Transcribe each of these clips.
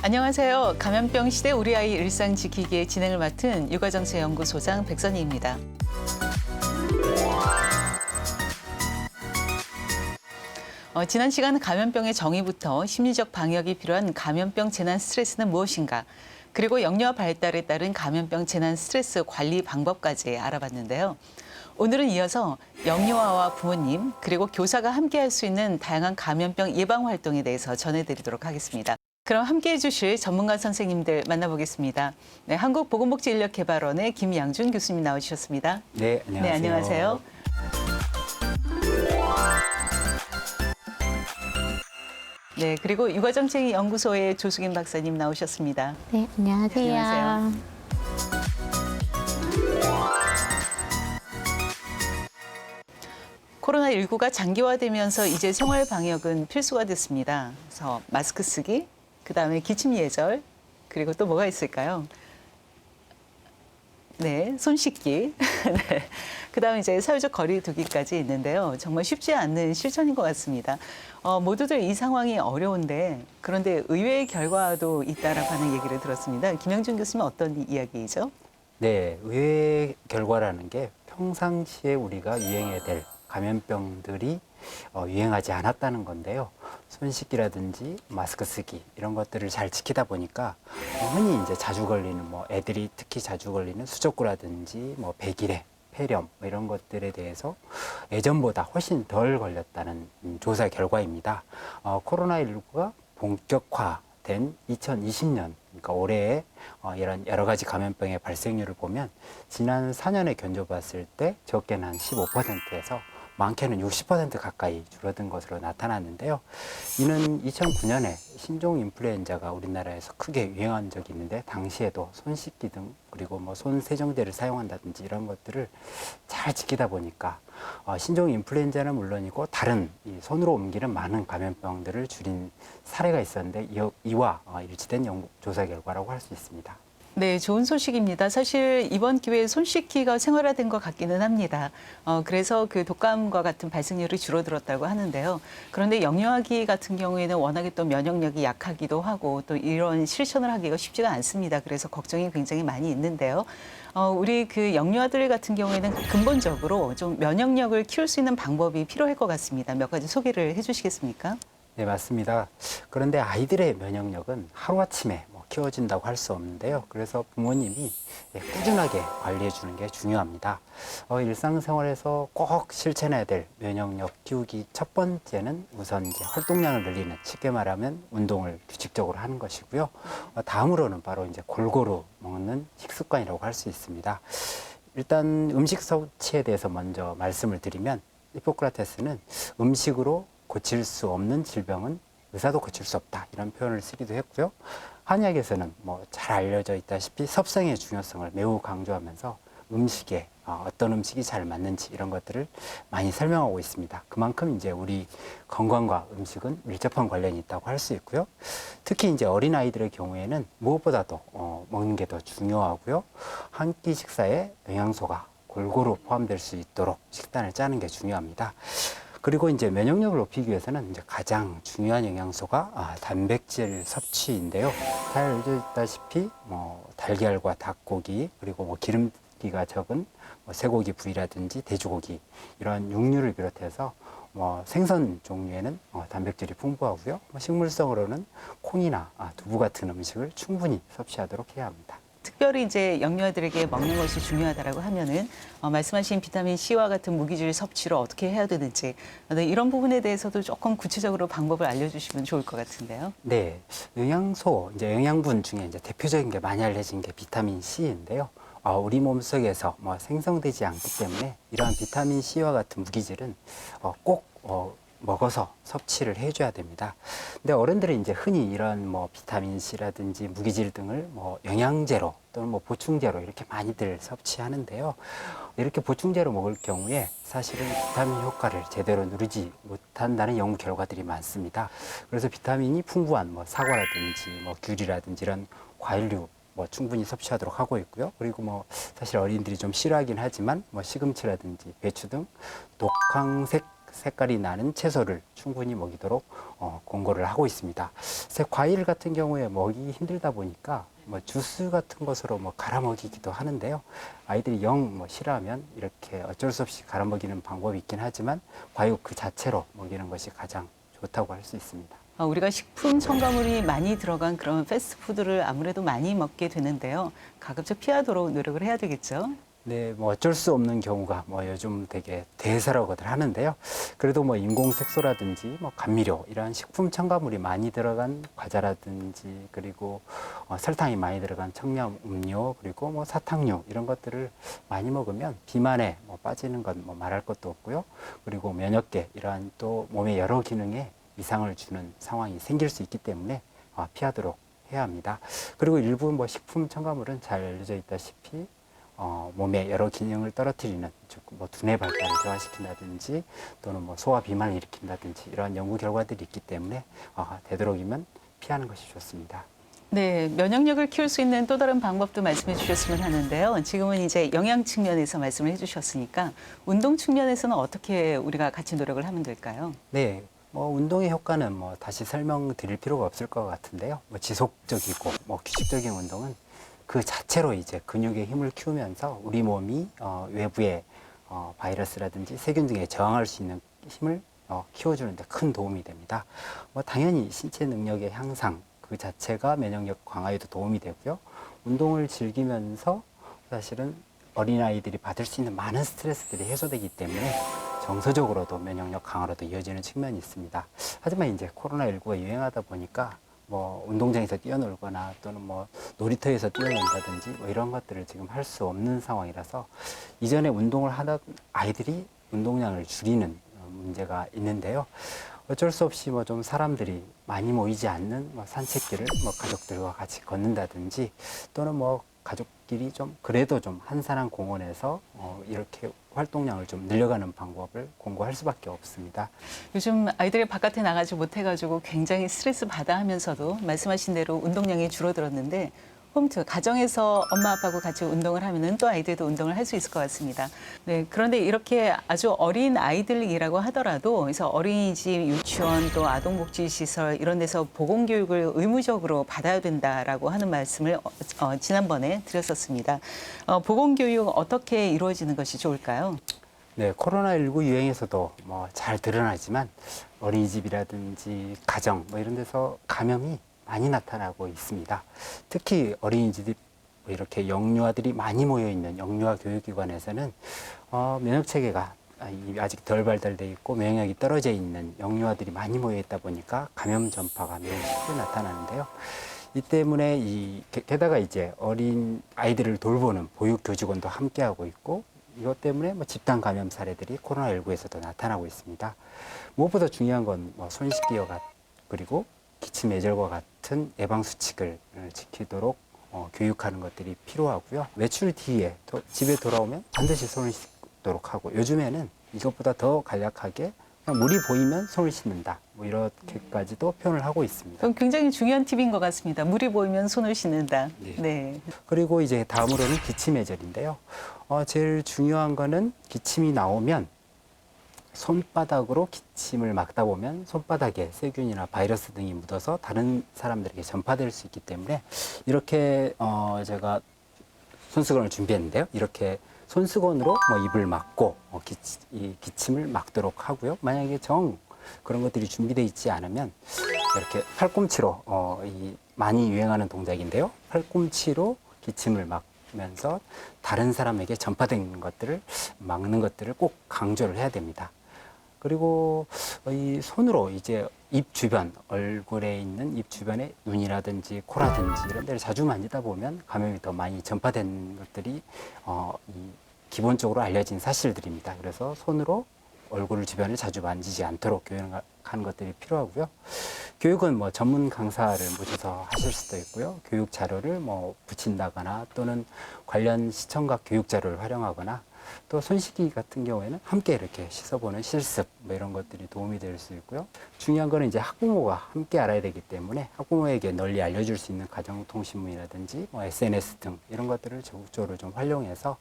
안녕하세요. 감염병 시대 우리 아이 일상 지키기의 진행을 맡은 육아정책연구소장 백선희입니다. 지난 시간 감염병의 정의부터 심리적 방역이 필요한 감염병 재난 스트레스는 무엇인가, 그리고 영유아 발달에 따른 감염병 재난 스트레스 관리 방법까지 알아봤는데요. 오늘은 이어서 영유아와 부모님 그리고 교사가 함께할 수 있는 다양한 감염병 예방 활동에 대해서 전해드리도록 하겠습니다. 그럼 함께해 주실 전문가 선생님들 만나보겠습니다. 네, 한국보건복지인력개발원의 김양준 교수님 나오셨습니다. 네, 안녕하세요. 네, 안녕하세요. 네, 그리고 육아정책연구소의 조수긴 박사님 나오셨습니다. 네, 안녕하세요. 안녕하세요. 코로나19가 장기화되면서 이제 생활 방역은 필수가 됐습니다. 그래서 마스크 쓰기, 그다음에 기침 예절, 그리고 또 뭐가 있을까요? 네, 손 씻기. 네. 그다음에 이제 사회적 거리 두기까지 있는데요. 정말 쉽지 않는 실천인 것 같습니다. 모두들 이 상황이 어려운데, 그런데 의외의 결과도 있다라고 하는 얘기를 들었습니다. 김영준 교수님 어떤 이야기이죠? 네, 의외의 결과라는 게 평상시에 우리가 유행해야 될 감염병들이 유행하지 않았다는 건데요. 손 씻기라든지 마스크 쓰기 이런 것들을 잘 지키다 보니까 흔히 이제 자주 걸리는 애들이 특히 자주 걸리는 수족구라든지 백일해, 폐렴 이런 것들에 대해서 예전보다 훨씬 덜 걸렸다는 조사 결과입니다. 코로나19가 본격화된 2020년, 그러니까 올해에 이런 여러 가지 감염병의 발생률을 보면 지난 4년에 견줘봤을 때 적게는 한 15%에서 많게는 60% 가까이 줄어든 것으로 나타났는데요. 이는 2009년에 신종 인플루엔자가 우리나라에서 크게 유행한 적이 있는데 당시에도 손 씻기 등 그리고 손 세정제를 사용한다든지 이런 것들을 잘 지키다 보니까 신종 인플루엔자는 물론이고 다른 손으로 옮기는 많은 감염병들을 줄인 사례가 있었는데 이와 일치된 조사 결과라고 할 수 있습니다. 네, 좋은 소식입니다. 사실 이번 기회에 손 씻기가 생활화된 것 같기는 합니다. 그래서 그 독감과 같은 발생률이 줄어들었다고 하는데요. 그런데 영유아기 같은 경우에는 워낙에 또 면역력이 약하기도 하고 또 이런 실천을 하기가 쉽지가 않습니다. 그래서 걱정이 굉장히 많이 있는데요. 우리 그 영유아들 같은 경우에는 근본적으로 좀 면역력을 키울 수 있는 방법이 필요할 것 같습니다. 몇 가지 소개를 해주시겠습니까? 네, 맞습니다. 그런데 아이들의 면역력은 하루아침에 키워진다고 할 수 없는데요. 그래서 부모님이 꾸준하게 관리해 주는 게 중요합니다. 일상생활에서 꼭 실천해야 될 면역력 키우기 첫 번째는 우선 이제 활동량을 늘리는, 쉽게 말하면 운동을 규칙적으로 하는 것이고요. 다음으로는 바로 이제 골고루 먹는 식습관이라고 할 수 있습니다. 일단 음식 섭취에 대해서 먼저 말씀을 드리면 히포크라테스는 음식으로 고칠 수 없는 질병은 의사도 고칠 수 없다 이런 표현을 쓰기도 했고요. 한의학에서는 잘 알려져 있다시피 섭성의 중요성을 매우 강조하면서 음식에 어떤 음식이 잘 맞는지 이런 것들을 많이 설명하고 있습니다. 그만큼 이제 우리 건강과 음식은 밀접한 관련이 있다고 할 수 있고요. 특히 이제 어린 아이들의 경우에는 무엇보다도 먹는 게 더 중요하고요. 한 끼 식사에 영양소가 골고루 포함될 수 있도록 식단을 짜는 게 중요합니다. 그리고 이제 면역력을 높이기 위해서는 이제 가장 중요한 영양소가 단백질 섭취인데요. 잘 알려져 있다시피 달걀과 닭고기 그리고 기름기가 적은 쇠고기 부위라든지 돼지고기 이런 육류를 비롯해서 생선 종류에는 단백질이 풍부하고요. 식물성으로는 콩이나 두부 같은 음식을 충분히 섭취하도록 해야 합니다. 특별히 이제 영유아들에게 먹는 것이 중요하다라고 하면은 말씀하신 비타민 C와 같은 무기질 섭취를 어떻게 해야 되는지 이런 부분에 대해서도 조금 구체적으로 방법을 알려주시면 좋을 것 같은데요. 네, 영양소 이제 영양분 중에 이제 대표적인 게 많이 알려진 게 비타민 C인데요. 우리 몸속에서 생성되지 않기 때문에 이러한 비타민 C와 같은 무기질은 꼭 먹어서 섭취를 해줘야 됩니다. 근데 어른들은 이제 흔히 이런 비타민 C라든지 무기질 등을 영양제로 또는 보충제로 이렇게 많이들 섭취하는데요. 이렇게 보충제로 먹을 경우에 사실은 비타민 효과를 제대로 누리지 못한다는 연구 결과들이 많습니다. 그래서 비타민이 풍부한 사과라든지 귤이라든지 이런 과일류 충분히 섭취하도록 하고 있고요. 그리고 사실 어린이들이 좀 싫어하긴 하지만 시금치라든지 배추 등 독황색 색깔이 나는 채소를 충분히 먹이도록 권고를 하고 있습니다. 과일 같은 경우에 먹이기 힘들다 보니까 뭐 주스 같은 것으로 뭐 갈아 먹이기도 하는데요. 아이들이 영 뭐 싫어하면 이렇게 어쩔 수 없이 갈아 먹이는 방법이 있긴 하지만 과육 그 자체로 먹이는 것이 가장 좋다고 할 수 있습니다. 우리가 식품 첨가물이 많이 들어간 그런 패스트푸드를 아무래도 많이 먹게 되는데요. 가급적 피하도록 노력을 해야 되겠죠. 네, 뭐 어쩔 수 없는 경우가 뭐 요즘 되게 대세라고들 하는데요. 그래도 뭐 인공 색소라든지 뭐 감미료 이런 식품 첨가물이 많이 들어간 과자라든지 그리고 설탕이 많이 들어간 청량 음료 그리고 뭐 사탕류 이런 것들을 많이 먹으면 비만에 뭐 빠지는 건 뭐 말할 것도 없고요. 그리고 면역계 이러한 또 몸의 여러 기능에 이상을 주는 상황이 생길 수 있기 때문에 피하도록 해야 합니다. 그리고 일부 뭐 식품 첨가물은 잘 알려져 있다시피 몸의 여러 기능을 떨어뜨리는 즉 뭐 두뇌 발달을 저하시킨다든지 또는 뭐 소화 비만을 일으킨다든지 이러한 연구 결과들이 있기 때문에 되도록이면 피하는 것이 좋습니다. 네, 면역력을 키울 수 있는 또 다른 방법도 말씀해 주셨으면 하는데요. 지금은 이제 영양 측면에서 말씀을 해 주셨으니까 운동 측면에서는 어떻게 우리가 같이 노력을 하면 될까요? 네. 뭐 운동의 효과는 뭐 다시 설명드릴 필요가 없을 것 같은데요. 뭐 지속적이고 뭐 규칙적인 운동은 그 자체로 이제 근육의 힘을 키우면서 우리 몸이 외부의 바이러스라든지 세균 등에 저항할 수 있는 힘을 키워주는 데 큰 도움이 됩니다. 뭐 당연히 신체 능력의 향상 그 자체가 면역력 강화에도 도움이 되고요. 운동을 즐기면서 사실은 어린아이들이 받을 수 있는 많은 스트레스들이 해소되기 때문에 정서적으로도 면역력 강화로도 이어지는 측면이 있습니다. 하지만 이제 코로나19가 유행하다 보니까 뭐 운동장에서 뛰어놀거나 또는 뭐 놀이터에서 뛰어논다든지 뭐 이런 것들을 지금 할 수 없는 상황이라서 이전에 운동을 하던 아이들이 운동량을 줄이는 문제가 있는데요. 어쩔 수 없이 뭐 좀 사람들이 많이 모이지 않는 뭐 산책길을 뭐 가족들과 같이 걷는다든지 또는 뭐 가족끼리 좀 그래도 좀 한산한 공원에서 이렇게 활동량을 좀 늘려가는 방법을 공고할 수밖에 없습니다. 요즘 아이들이 바깥에 나가지 못해가지고 굉장히 스트레스 받아 하면서도 말씀하신 대로 운동량이 줄어들었는데 홈트, 가정에서 엄마 아빠하고 같이 운동을 하면은 또 아이들도 운동을 할 수 있을 것 같습니다. 네, 그런데 이렇게 아주 어린 아이들이라고 하더라도 그래서 어린이집, 유치원 또 아동복지시설 이런 데서 보건교육을 의무적으로 받아야 된다라고 하는 말씀을 지난번에 드렸었습니다. 보건교육 어떻게 이루어지는 것이 좋을까요? 네, 코로나19 유행에서도 뭐 잘 드러나지만 어린이집이라든지 가정 뭐 이런 데서 감염이 많이 나타나고 있습니다. 특히 어린이집 이렇게 영유아들이 많이 모여 있는 영유아 교육기관에서는 면역 체계가 아직 덜 발달돼 있고 면역력이 떨어져 있는 영유아들이 많이 모여 있다 보니까 감염 전파가 매우 쉽게 나타나는데요. 이 때문에 게다가 이제 어린 아이들을 돌보는 보육교직원도 함께하고 있고 이것 때문에 뭐 집단 감염 사례들이 코로나19에서도 나타나고 있습니다. 무엇보다 중요한 건 뭐 손 씻기와 그리고 기침 예절과 같은 예방 수칙을 지키도록 교육하는 것들이 필요하고요. 외출 뒤에 집에 돌아오면 반드시 손을 씻도록 하고 요즘에는 이것보다 더 간략하게 그냥 물이 보이면 손을 씻는다. 뭐 이렇게까지도 표현을 하고 있습니다. 그건 굉장히 중요한 팁인 것 같습니다. 물이 보이면 손을 씻는다. 네. 네. 그리고 이제 다음으로는 기침 예절인데요. 제일 중요한 거는 기침이 나오면 손바닥으로 기침을 막다 보면 손바닥에 세균이나 바이러스 등이 묻어서 다른 사람들에게 전파될 수 있기 때문에 이렇게 제가 손수건을 준비했는데요. 이렇게 손수건으로 뭐 입을 막고 이 기침을 막도록 하고요. 만약에 그런 것들이 준비되어 있지 않으면 이렇게 팔꿈치로 많이 유행하는 동작인데요. 팔꿈치로 기침을 막면서 다른 사람에게 전파되는 것들을 막는 것들을 꼭 강조를 해야 됩니다. 그리고 이 손으로 이제 입 주변, 얼굴에 있는 입 주변에 눈이라든지 코라든지 이런 데를 자주 만지다 보면 감염이 더 많이 전파되는 것들이 기본적으로 알려진 사실들입니다. 그래서 손으로 얼굴 주변을 자주 만지지 않도록 교육하는 것들이 필요하고요. 교육은 뭐 전문 강사를 모셔서 하실 수도 있고요. 교육 자료를 뭐 붙인다거나 또는 관련 시청각 교육 자료를 활용하거나 또 손 씻기 같은 경우에는 함께 이렇게 씻어보는 실습 뭐 이런 것들이 도움이 될 수 있고요. 중요한 거는 이제 학부모가 함께 알아야 되기 때문에 학부모에게 널리 알려줄 수 있는 가정통신문이라든지 뭐 SNS 등 이런 것들을 적극적으로 좀 활용해서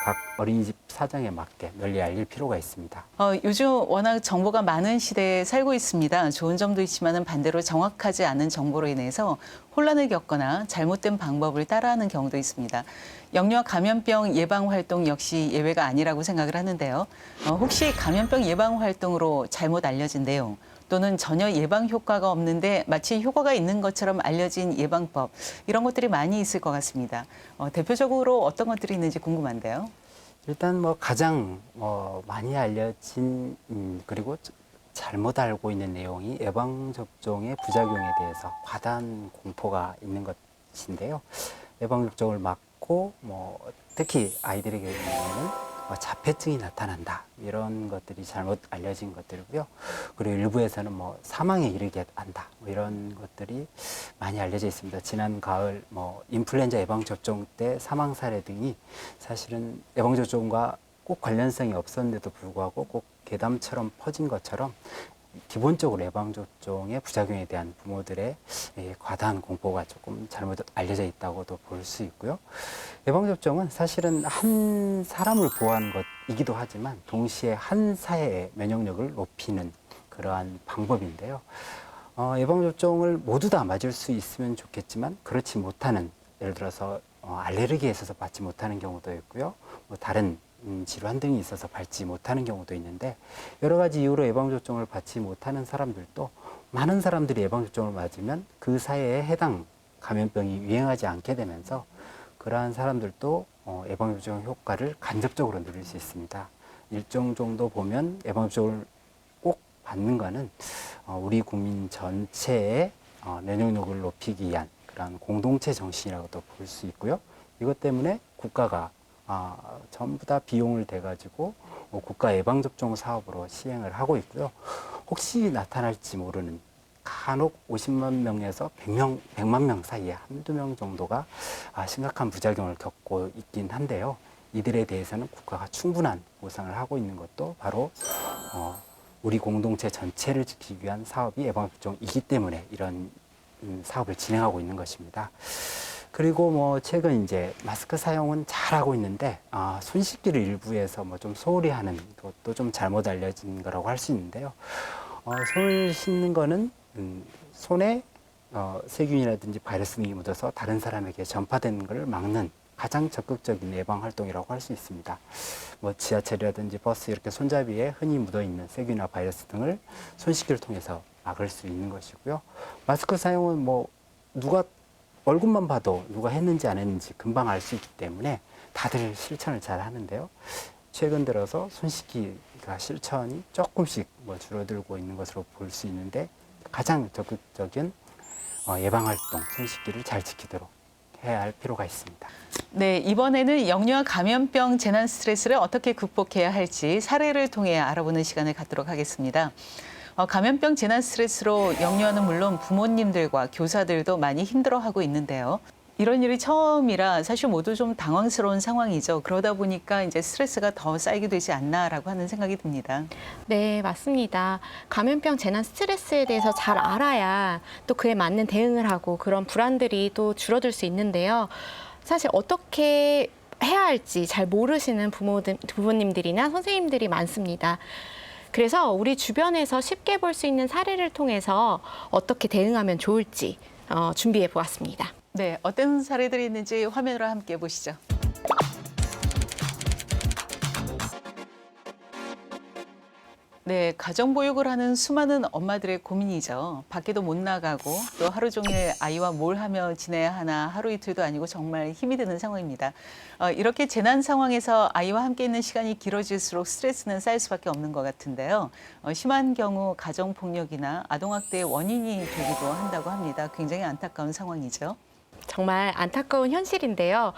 각 어린이집 사정에 맞게 널리 알릴 필요가 있습니다. 요즘 워낙 정보가 많은 시대에 살고 있습니다. 좋은 점도 있지만 반대로 정확하지 않은 정보로 인해서 혼란을 겪거나 잘못된 방법을 따라하는 경우도 있습니다. 영유아 감염병 예방 활동 역시 예외가 아니라고 생각을 하는데요. 혹시 감염병 예방 활동으로 잘못 알려진 내용 또는 전혀 예방 효과가 없는데 마치 효과가 있는 것처럼 알려진 예방법 이런 것들이 많이 있을 것 같습니다. 대표적으로 어떤 것들이 있는지 궁금한데요. 일단 뭐 가장 많이 알려진 그리고 잘못 알고 있는 내용이 예방접종의 부작용에 대해서 과다한 공포가 있는 것인데요. 예방접종을 맞고 특히 아이들에게는 자폐증이 나타난다 이런 것들이 잘못 알려진 것들이고요. 그리고 일부에서는 사망에 이르게 한다 이런 것들이 많이 알려져 있습니다. 지난 가을 인플루엔자 예방접종 때 사망 사례 등이 사실은 예방접종과 꼭 관련성이 없었는데도 불구하고 꼭 괴담처럼 퍼진 것처럼 기본적으로 예방접종의 부작용에 대한 부모들의 과다한 공포가 조금 잘못 알려져 있다고도 볼 수 있고요. 예방접종은 사실은 한 사람을 보호하는 것이기도 하지만 동시에 한 사회의 면역력을 높이는 그러한 방법인데요. 예방접종을 모두 다 맞을 수 있으면 좋겠지만 그렇지 못하는, 예를 들어서 알레르기에 있어서 받지 못하는 경우도 있고요. 다른 질환 등이 있어서 받지 못하는 경우도 있는데 여러 가지 이유로 예방접종을 받지 못하는 사람들도 많은 사람들이 예방접종을 맞으면 그 사회에 해당 감염병이 유행하지 않게 되면서 그러한 사람들도 예방접종 효과를 간접적으로 누릴 수 있습니다. 일정 정도 보면 예방접종을 꼭 받는 것은 우리 국민 전체의 면역력을 높이기 위한 그런 공동체 정신이라고도 볼 수 있고요. 이것 때문에 국가가 전부 다 비용을 대가지고 국가 예방접종 사업으로 시행을 하고 있고요. 혹시 나타날지 모르는 간혹 50만 명에서 100만 명 사이에 한두 명 정도가 심각한 부작용을 겪고 있긴 한데요. 이들에 대해서는 국가가 충분한 보상을 하고 있는 것도 바로 우리 공동체 전체를 지키기 위한 사업이 예방접종이기 때문에 이런 사업을 진행하고 있는 것입니다. 그리고 최근 이제 마스크 사용은 잘하고 있는데 손 씻기를 일부에서 좀 소홀히 하는 것도 좀 잘못 알려진 거라고 할 수 있는데요. 손을 씻는 거는 손에 세균이라든지 바이러스 등이 묻어서 다른 사람에게 전파되는 것을 막는 가장 적극적인 예방 활동이라고 할 수 있습니다. 지하철이라든지 버스 이렇게 손잡이에 흔히 묻어 있는 세균이나 바이러스 등을 손 씻기를 통해서 막을 수 있는 것이고요. 마스크 사용은 누가 얼굴만 봐도 누가 했는지 안 했는지 금방 알 수 있기 때문에 다들 실천을 잘 하는데요. 최근 들어서 손 씻기가 실천이 조금씩 줄어들고 있는 것으로 볼 수 있는데 가장 적극적인 예방활동, 손 씻기를 잘 지키도록 해야 할 필요가 있습니다. 네, 이번에는 영유아 감염병 재난 스트레스를 어떻게 극복해야 할지 사례를 통해 알아보는 시간을 갖도록 하겠습니다. 감염병 재난 스트레스로 영유아는 물론 부모님들과 교사들도 많이 힘들어하고 있는데요. 이런 일이 처음이라 사실 모두 좀 당황스러운 상황이죠. 그러다 보니까 이제 스트레스가 더 쌓이게 되지 않나라고 하는 생각이 듭니다. 네, 맞습니다. 감염병 재난 스트레스에 대해서 잘 알아야 또 그에 맞는 대응을 하고 그런 불안들이 또 줄어들 수 있는데요. 사실 어떻게 해야 할지 잘 모르시는 부모님들이나 선생님들이 많습니다. 그래서 우리 주변에서 쉽게 볼 수 있는 사례를 통해서 어떻게 대응하면 좋을지 준비해 보았습니다. 네, 어떤 사례들이 있는지 화면으로 함께 보시죠. 네, 가정보육을 하는 수많은 엄마들의 고민이죠. 밖에도 못 나가고 또 하루 종일 아이와 뭘 하며 지내야 하나 하루 이틀도 아니고 정말 힘이 드는 상황입니다. 이렇게 재난 상황에서 아이와 함께 있는 시간이 길어질수록 스트레스는 쌓일 수밖에 없는 것 같은데요. 심한 경우 가정폭력이나 아동학대의 원인이 되기도 한다고 합니다. 굉장히 안타까운 상황이죠. 정말 안타까운 현실인데요.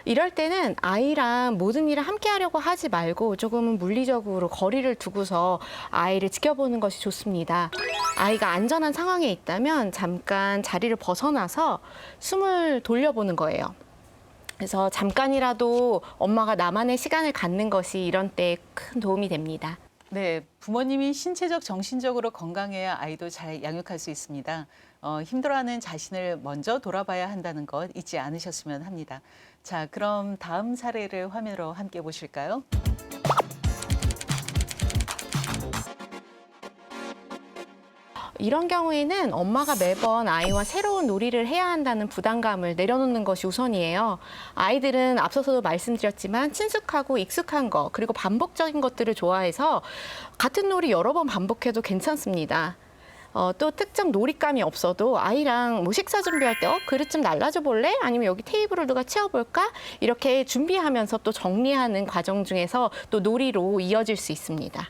이럴 때는 아이랑 모든 일을 함께 하려고 하지 말고 조금은 물리적으로 거리를 두고서 아이를 지켜보는 것이 좋습니다. 아이가 안전한 상황에 있다면 잠깐 자리를 벗어나서 숨을 돌려보는 거예요. 그래서 잠깐이라도 엄마가 나만의 시간을 갖는 것이 이런 때에 큰 도움이 됩니다. 네, 부모님이 신체적, 정신적으로 건강해야 아이도 잘 양육할 수 있습니다. 힘들어하는 자신을 먼저 돌아봐야 한다는 것 잊지 않으셨으면 합니다. 자, 그럼 다음 사례를 화면으로 함께 보실까요? 이런 경우에는 엄마가 매번 아이와 새로운 놀이를 해야 한다는 부담감을 내려놓는 것이 우선이에요. 아이들은 앞서서도 말씀드렸지만 친숙하고 익숙한 것, 그리고 반복적인 것들을 좋아해서 같은 놀이 여러 번 반복해도 괜찮습니다. 또 특정 놀잇감이 없어도 아이랑 뭐 식사 준비할 때 그릇 좀 날라줘 볼래? 아니면 여기 테이블을 누가 치워볼까? 이렇게 준비하면서 또 정리하는 과정 중에서 또 놀이로 이어질 수 있습니다.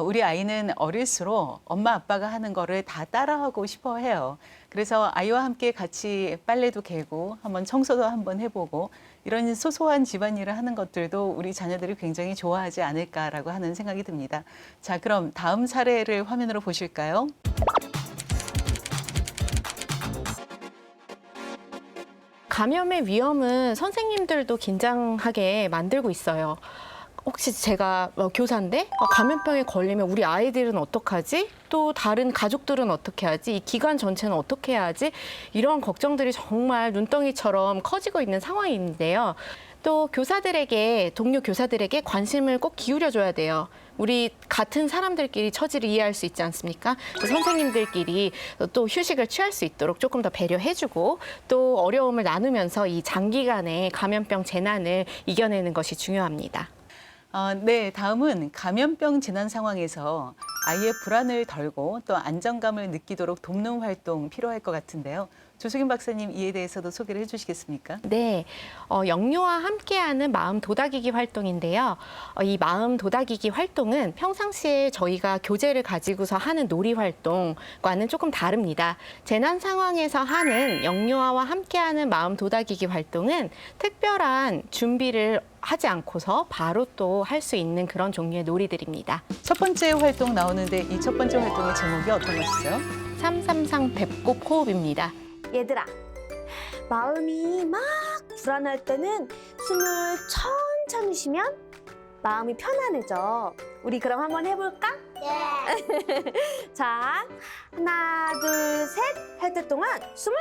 우리 아이는 어릴수록 엄마 아빠가 하는 거를 다 따라하고 싶어 해요. 그래서 아이와 함께 같이 빨래도 개고 한번 청소도 한번 해보고 이런 소소한 집안일을 하는 것들도 우리 자녀들이 굉장히 좋아하지 않을까라고 하는 생각이 듭니다. 자, 그럼 다음 사례를 화면으로 보실까요? 감염의 위험은 선생님들도 긴장하게 만들고 있어요. 혹시 제가 교사인데 감염병에 걸리면 우리 아이들은 어떡하지? 또 다른 가족들은 어떻게 하지? 이 기관 전체는 어떻게 해야 하지? 이런 걱정들이 정말 눈덩이처럼 커지고 있는 상황인데요. 또 동료 교사들에게 관심을 꼭 기울여줘야 돼요. 우리 같은 사람들끼리 처지를 이해할 수 있지 않습니까? 선생님들끼리 또 휴식을 취할 수 있도록 조금 더 배려해주고 또 어려움을 나누면서 이 장기간의 감염병 재난을 이겨내는 것이 중요합니다. 네, 다음은 감염병 재난 상황에서 아이의 불안을 덜고 또 안정감을 느끼도록 돕는 활동 필요할 것 같은데요. 조수균 박사님 이에 대해서도 소개를 해주시겠습니까? 네, 영유아와 함께하는 마음 도닥이기 활동인데요. 이 마음 도닥이기 활동은 평상시에 저희가 교재를 가지고서 하는 놀이 활동과는 조금 다릅니다. 재난 상황에서 하는 영유아와 함께하는 마음 도닥이기 활동은 특별한 준비를 하지 않고서 바로 또 할 수 있는 그런 종류의 놀이들입니다. 첫 번째 활동 나오는데 이 첫 번째 활동의 제목이 어떤 것이죠? 333 배꼽 호흡입니다. 얘들아, 마음이 막 불안할 때는 숨을 천천히 쉬면 마음이 편안해져. 우리 그럼 한번 해볼까? 자, 하나, 둘, 셋 할 때 동안 숨을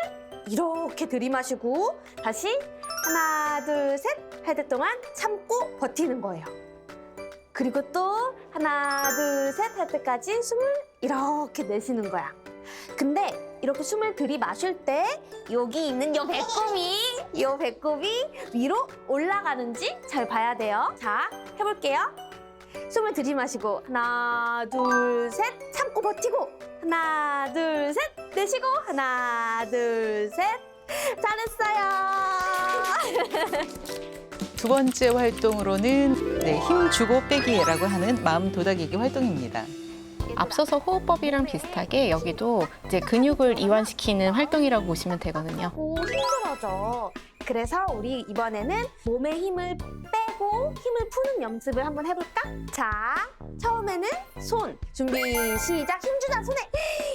이렇게 들이마시고 다시 하나, 둘, 셋 할 때 동안 참고 버티는 거예요. 그리고 또 하나, 둘, 셋 할 때까지 숨을 이렇게 내쉬는 거야. 근데 이렇게 숨을 들이마실 때 여기 있는 요 배꼽이 위로 올라가는지 잘 봐야 돼요. 자, 해볼게요. 숨을 들이마시고 하나, 둘, 셋 참고 버티고 하나, 둘, 셋 내쉬고 하나, 둘, 셋 잘했어요. 두 번째 활동으로는 힘 주고 빼기라고 하는 마음 도닥이기 활동입니다. 앞서서 호흡법이랑 비슷하게 여기도 이제 근육을 이완시키는 활동이라고 보시면 되거든요. 오, 힘들어져. 그래서 우리 이번에는 몸에 힘을 빼고 힘을 푸는 연습을 한번 해볼까? 자, 처음에는 손 준비 시작. 힘주자 손에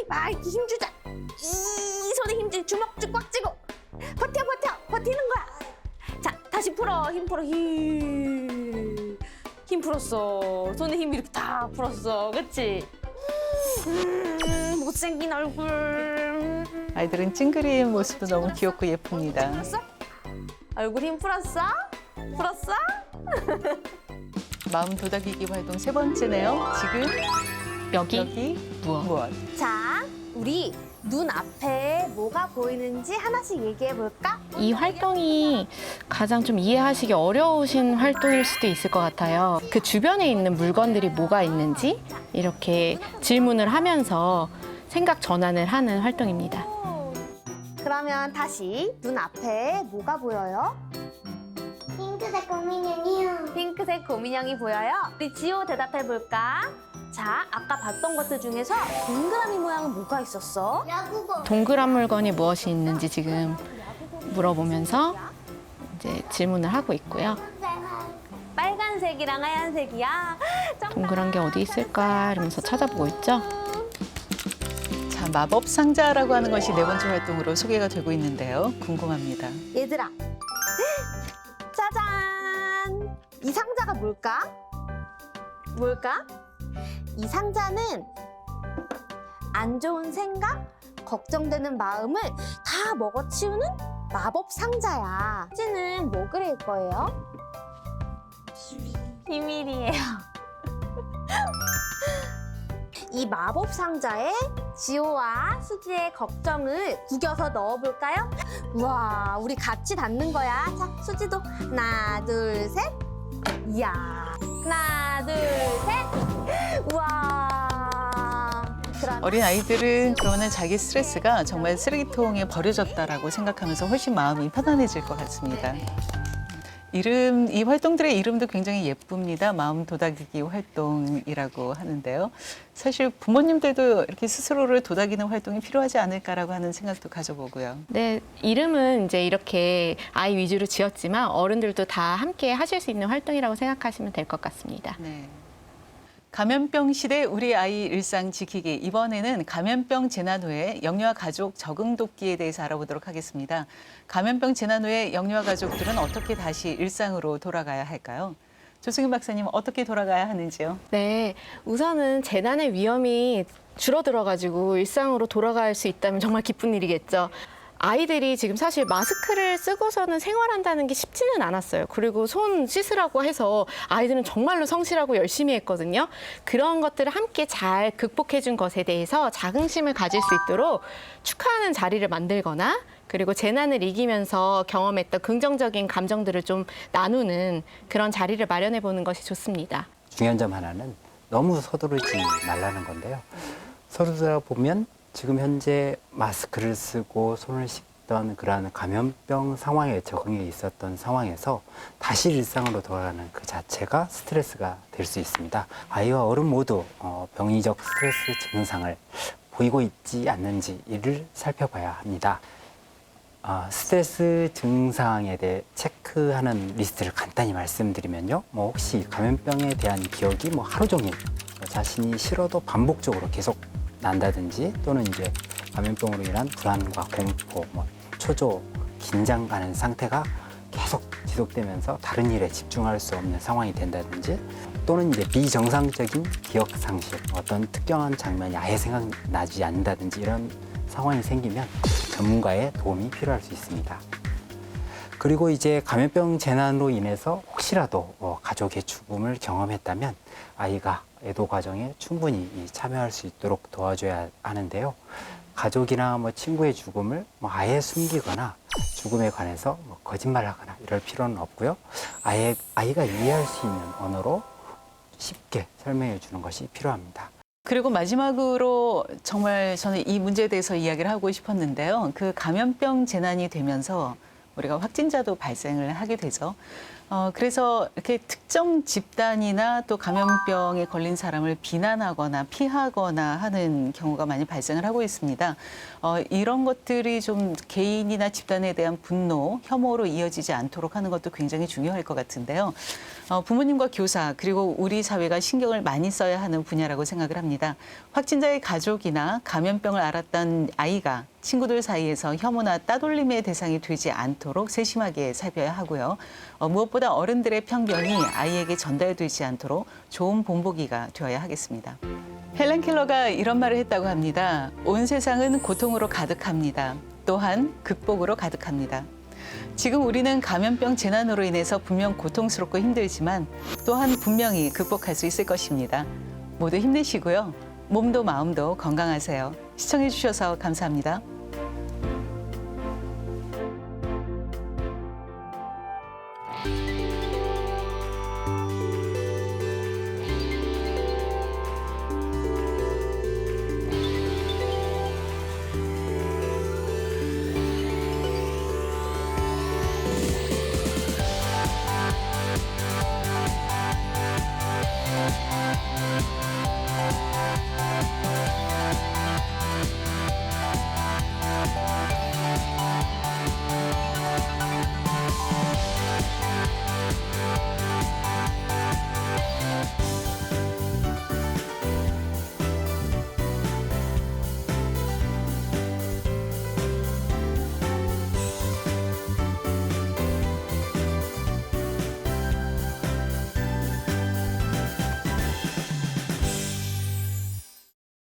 막 이렇게 힘주자. 이 손에 힘주 주먹 꽉 쥐고 버티는 거야. 자, 다시 풀어. 힘 풀어. 힘 풀었어. 손에 힘 이렇게 다 풀었어. 그치? 못생긴 얼굴. 아이들은 찡그린 모습도 너무 귀엽고 예쁩니다. 풀었어? 얼굴 힘 풀었어? 풀었어? 마음 도닥이기 활동 세 번째네요. 지금 여기 무엇? 자, 우리 눈 앞에 뭐가 보이는지 하나씩 얘기해 볼까? 이 활동이 가장 좀 이해하시기 어려우신 활동일 수도 있을 것 같아요. 그 주변에 있는 물건들이 뭐가 있는지 이렇게 질문을 하면서 생각 전환을 하는 활동입니다. 그러면 다시 눈 앞에 뭐가 보여요? 핑크색 고민형이요. 핑크색 곰인형이 보여요? 우리 지호 대답해 볼까? 자, 아까 봤던 것들 중에서 동그라미 모양은 뭐가 있었어? 야구공. 동그란 물건이 무엇이 있는지 지금 물어보면서 이제 질문을 하고 있고요. 빨간색이랑 하얀색이야. 동그란 게 어디 있을까 이러면서 찾아보고 있죠. 자, 마법 상자라고 하는 것이 네 번째 활동으로 소개가 되고 있는데요. 궁금합니다. 얘들아, 짜잔! 이 상자가 뭘까? 이 상자는 안 좋은 생각, 걱정되는 마음을 다 먹어치우는 마법 상자야. 수지는 뭐 그릴 거예요? 비밀이에요. 이 마법 상자에 지호와 수지의 걱정을 구겨서 넣어볼까요? 우와, 우리 같이 닫는 거야. 자, 수지도 하나, 둘, 셋. 이야, 하나, 둘, 셋. 우와. 어린 아이들은 그러면 자기 스트레스가 정말 쓰레기통에 버려졌다라고 생각하면서 훨씬 마음이 편안해질 것 같습니다. 이 활동들의 이름도 굉장히 예쁩니다. 마음 도다기기 활동이라고 하는데요. 사실 부모님들도 이렇게 스스로를 도다기는 활동이 필요하지 않을까라고 하는 생각도 가져보고요. 네, 이름은 이제 이렇게 아이 위주로 지었지만 어른들도 다 함께 하실 수 있는 활동이라고 생각하시면 될 것 같습니다. 네. 감염병 시대 우리 아이 일상 지키기. 이번에는 감염병 재난 후에 영유아 가족 적응 돕기에 대해서 알아보도록 하겠습니다. 감염병 재난 후에 영유아 가족들은 어떻게 다시 일상으로 돌아가야 할까요? 조승윤 박사님, 어떻게 돌아가야 하는지요? 네, 우선은 재난의 위험이 줄어들어가지고 일상으로 돌아갈 수 있다면 정말 기쁜 일이겠죠. 아이들이 지금 사실 마스크를 쓰고서는 생활한다는 게 쉽지는 않았어요. 그리고 손 씻으라고 해서 아이들은 정말로 성실하고 열심히 했거든요. 그런 것들을 함께 잘 극복해 준 것에 대해서 자긍심을 가질 수 있도록 축하하는 자리를 만들거나 그리고 재난을 이기면서 경험했던 긍정적인 감정들을 좀 나누는 그런 자리를 마련해 보는 것이 좋습니다. 중요한 점 하나는 너무 서두르지 말라는 건데요. 서두르다 보면 지금 현재 마스크를 쓰고 손을 씻던 그러한 감염병 상황에 적응해 있었던 상황에서 다시 일상으로 돌아가는 그 자체가 스트레스가 될 수 있습니다. 아이와 어른 모두 병리적 스트레스 증상을 보이고 있지 않는지 이를 살펴봐야 합니다. 스트레스 증상에 대해 체크하는 리스트를 간단히 말씀드리면요. 혹시 감염병에 대한 기억이 하루 종일 자신이 싫어도 반복적으로 계속 난다든지 또는 이제 감염병으로 인한 불안과 공포, 초조, 긴장하는 상태가 계속 지속되면서 다른 일에 집중할 수 없는 상황이 된다든지 또는 이제 비정상적인 기억 상실, 어떤 특정한 장면이 아예 생각나지 않는다든지 이런 상황이 생기면 전문가의 도움이 필요할 수 있습니다. 그리고 이제 감염병 재난으로 인해서 혹시라도 가족의 죽음을 경험했다면 아이가 애도 과정에 충분히 참여할 수 있도록 도와줘야 하는데요. 가족이나 친구의 죽음을 아예 숨기거나 죽음에 관해서 거짓말하거나 이럴 필요는 없고요. 아이가 이해할 수 있는 언어로 쉽게 설명해 주는 것이 필요합니다. 그리고 마지막으로 정말 저는 이 문제에 대해서 이야기를 하고 싶었는데요. 그 감염병 재난이 되면서 우리가 확진자도 발생을 하게 되죠. 그래서 이렇게 특정 집단이나 또 감염병에 걸린 사람을 비난하거나 피하거나 하는 경우가 많이 발생을 하고 있습니다. 이런 것들이 좀 개인이나 집단에 대한 분노, 혐오로 이어지지 않도록 하는 것도 굉장히 중요할 것 같은데요. 부모님과 교사 그리고 우리 사회가 신경을 많이 써야 하는 분야라고 생각을 합니다. 확진자의 가족이나 감염병을 앓았던 아이가 친구들 사이에서 혐오나 따돌림의 대상이 되지 않도록 세심하게 살펴야 하고요. 무엇보다 어른들의 편견이 아이에게 전달되지 않도록 좋은 본보기가 되어야 하겠습니다. 헬렌 켈러가 이런 말을 했다고 합니다. 온 세상은 고통으로 가득합니다. 또한 극복으로 가득합니다. 지금 우리는 감염병 재난으로 인해서 분명 고통스럽고 힘들지만 또한 분명히 극복할 수 있을 것입니다. 모두 힘내시고요. 몸도 마음도 건강하세요. 시청해 주셔서 감사합니다.